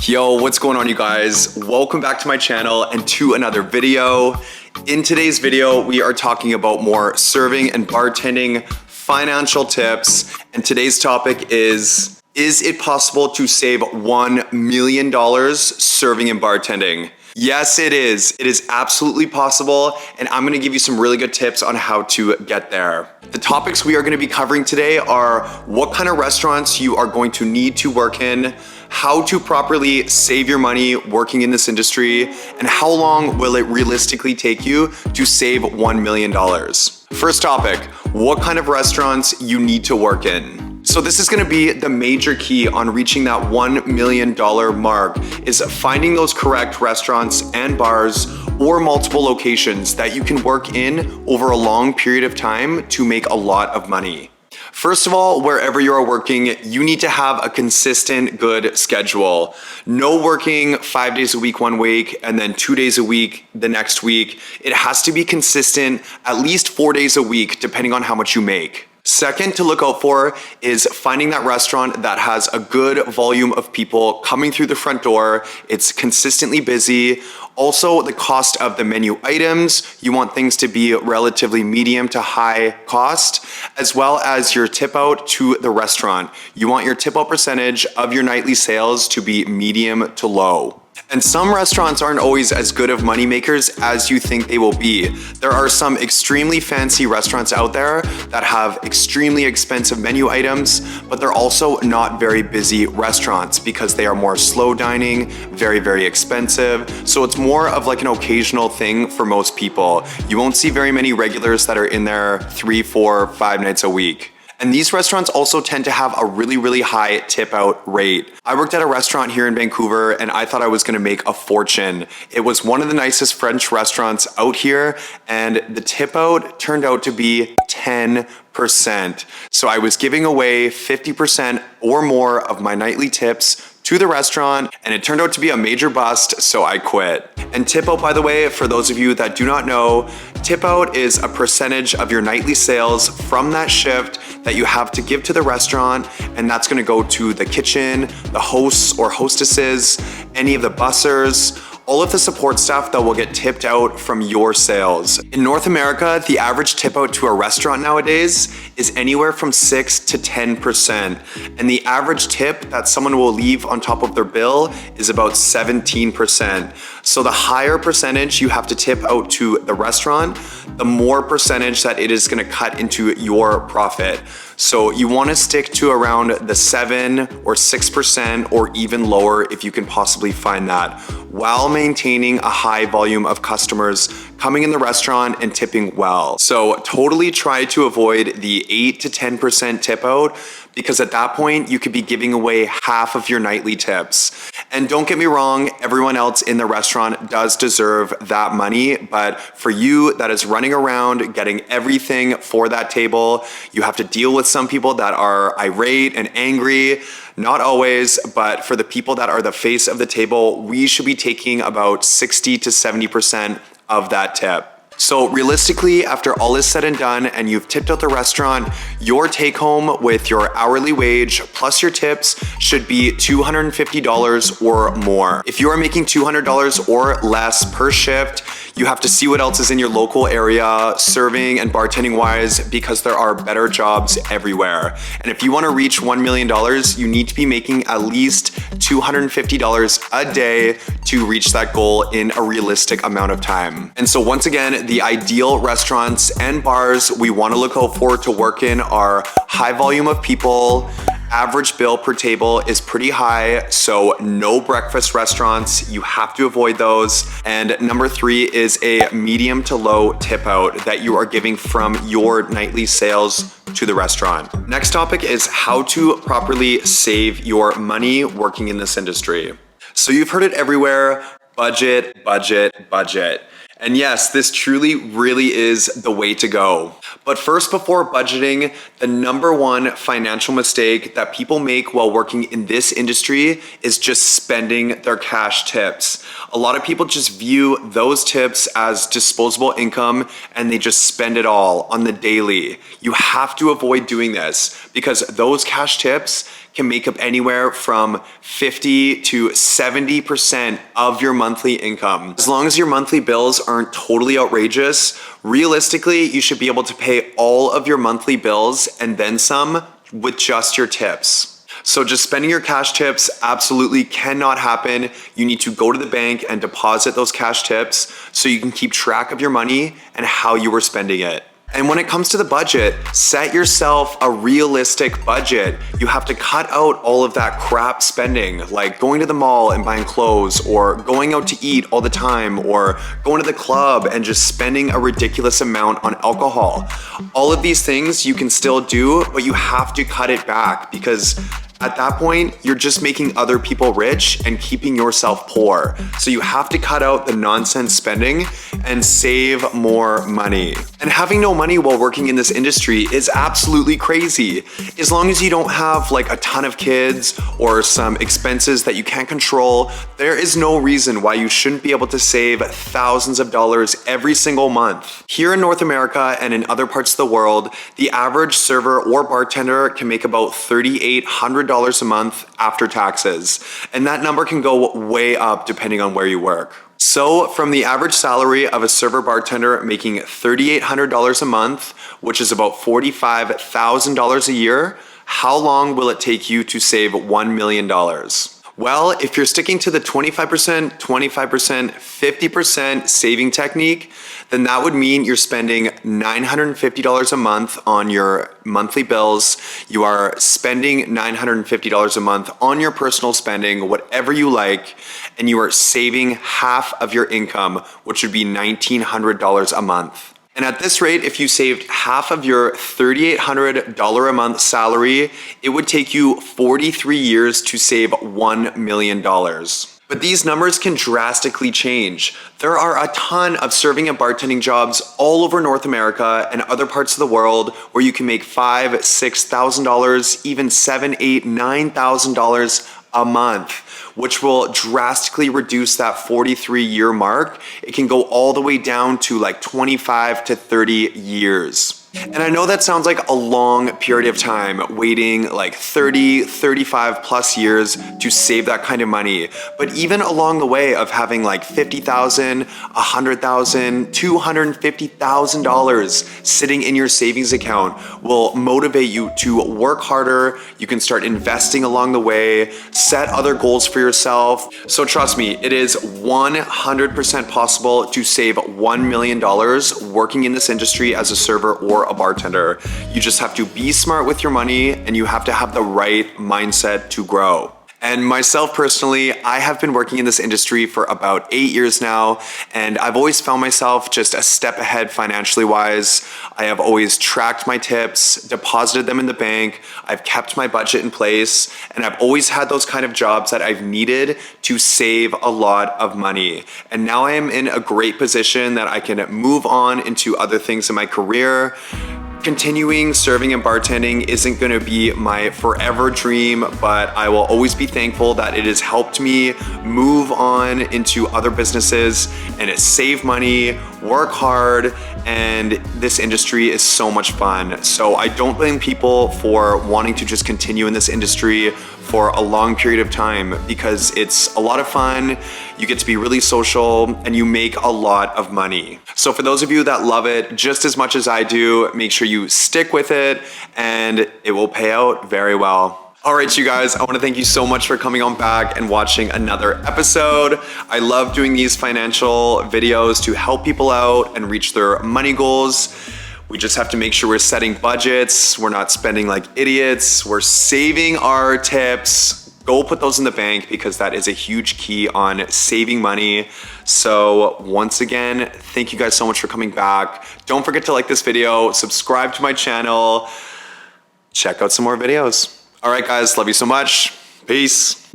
Yo, what's going on, you guys? Welcome back to my channel and to another video. In today's video, we are talking about more serving and bartending financial tips. And today's topic is it possible to save $1 million serving and bartending? Yes, it is. It is absolutely possible, and I'm gonna give you some really good tips on how to get there. The topics we are gonna be covering today are what kind of restaurants you are going to need to work in, how to properly save your money working in this industry, and how long will it realistically take you to save $1 million. First topic, what kind of restaurants you need to work in. So this is gonna be the major key on reaching that $1 million mark, is finding those correct restaurants and bars or multiple locations that you can work in over a long period of time to make a lot of money. First of all, wherever you are working, you need to have a consistent, good schedule. No working 5 days a week one week and then 2 days a week the next week. It has to be consistent, at least 4 days a week, depending on how much you make. Second to look out for is finding that restaurant that has a good volume of people coming through the front door. It's consistently busy. Also, the cost of the menu items. You want things to be relatively medium to high cost, as well as your tip out to the restaurant. You want your tip out percentage of your nightly sales to be medium to low. And some restaurants aren't always as good of money makers as you think they will be. There are some extremely fancy restaurants out there that have extremely expensive menu items, but they're also not very busy restaurants because they are more slow dining, very, very expensive. So it's more of like an occasional thing for most people. You won't see very many regulars that are in there 3, 4, 5 nights a week. And these restaurants also tend to have a really, really high tip out rate. I worked at a restaurant here in Vancouver and I thought I was gonna make a fortune. It was one of the nicest French restaurants out here and the tip out turned out to be 10%. So I was giving away 50% or more of my nightly tips to the restaurant, and it turned out to be a major bust, so I quit. And tip out, by the way, for those of you that do not know, tip out is a percentage of your nightly sales from that shift that you have to give to the restaurant, and that's gonna go to the kitchen, the hosts or hostesses, any of the bussers, all of the support staff that will get tipped out from your sales. In North America, the average tip out to a restaurant nowadays is anywhere from 6 to 10%. And the average tip that someone will leave on top of their bill is about 17%. So the higher percentage you have to tip out to the restaurant, the more percentage that it is gonna cut into your profit. So you wanna stick to around the 7 or 6% or even lower if you can possibly find that, while maintaining a high volume of customers coming in the restaurant and tipping well. So totally try to avoid the 8 to 10% tip out, because at that point you could be giving away half of your nightly tips. And don't get me wrong, everyone else in the restaurant does deserve that money, but for you that is running around getting everything for that table, you have to deal with some people that are irate and angry. Not always, but for the people that are the face of the table, we should be taking about 60 to 70% of that tip. So realistically, after all is said and done and you've tipped out the restaurant, your take home with your hourly wage plus your tips should be $250 or more. If you are making $200 or less per shift, you have to see what else is in your local area, serving and bartending wise, because there are better jobs everywhere. And if you want to reach $1 million, you need to be making at least $250 a day to reach that goal in a realistic amount of time. And so once again, the ideal restaurants and bars we want to look out for to work in are high volume of people. Average bill per table is pretty high, so no breakfast restaurants, you have to avoid those. And number 3 is a medium to low tip out that you are giving from your nightly sales to the restaurant. Next topic is how to properly save your money working in this industry. So you've heard it everywhere, budget, budget, budget. And yes, this truly really is the way to go. But first, before budgeting, the number one financial mistake that people make while working in this industry is just spending their cash tips. A lot of people just view those tips as disposable income and they just spend it all on the daily. You have to avoid doing this because those cash tips can make up anywhere from 50 to 70% of your monthly income. As long as your monthly bills aren't totally outrageous, realistically, you should be able to pay all of your monthly bills and then some with just your tips. So just spending your cash tips absolutely cannot happen. You need to go to the bank and deposit those cash tips so you can keep track of your money and how you were spending it. And when it comes to the budget, set yourself a realistic budget. You have to cut out all of that crap spending, like going to the mall and buying clothes, or going out to eat all the time, or going to the club and just spending a ridiculous amount on alcohol. All of these things you can still do, but you have to cut it back, because at that point, you're just making other people rich and keeping yourself poor. So you have to cut out the nonsense spending and save more money. And having no money while working in this industry is absolutely crazy. As long as you don't have like a ton of kids or some expenses that you can't control, there is no reason why you shouldn't be able to save thousands of dollars every single month. Here in North America and in other parts of the world, the average server or bartender can make about $3,800 a month after taxes. And that number can go way up depending on where you work. So from the average salary of a server bartender making $3,800 a month, which is about $45,000 a year, how long will it take you to save $1 million? Well, if you're sticking to the 25%, 25%, 50% saving technique, then that would mean you're spending $950 a month on your monthly bills. You are spending $950 a month on your personal spending, whatever you like, and you are saving half of your income, which would be $1,900 a month. And at this rate, if you saved half of your $3,800 a month salary, it would take you 43 years to save $1 million. But these numbers can drastically change. There are a ton of serving and bartending jobs all over North America and other parts of the world where you can make $5,000, $6,000, even $7,000, $8,000, $9,000 a month, which will drastically reduce that 43-year mark. It can go all the way down to like 25 to 30 years. And I know that sounds like a long period of time, waiting like 30, 35 plus years to save that kind of money. But even along the way of having like $50,000, $100,000, $250,000 sitting in your savings account will motivate you to work harder. You can start investing along the way, set other goals for yourself. So trust me, it is 100% possible to save $1 million working in this industry as a server or a bartender. You just have to be smart with your money and you have to have the right mindset to grow. And myself personally, I have been working in this industry for about 8 years now, and I've always found myself just a step ahead financially wise. I have always tracked my tips, deposited them in the bank, I've kept my budget in place, and I've always had those kind of jobs that I've needed to save a lot of money. And now I am in a great position that I can move on into other things in my career. Continuing serving and bartending isn't going to be my forever dream, but I will always be thankful that it has helped me move on into other businesses and it save money, work hard, and this industry is so much fun. So I don't blame people for wanting to just continue in this industry for a long period of time because it's a lot of fun, you get to be really social, and you make a lot of money. So for those of you that love it just as much as I do, make sure you stick with it and it will pay out very well. All right, you guys, I want to thank you so much for coming on back and watching another episode. I love doing these financial videos to help people out and reach their money goals. We just have to make sure we're setting budgets. We're not spending like idiots. We're saving our tips. Go put those in the bank because that is a huge key on saving money. So once again, thank you guys so much for coming back. Don't forget to like this video, subscribe to my channel, check out some more videos. All right, guys, love you so much. Peace.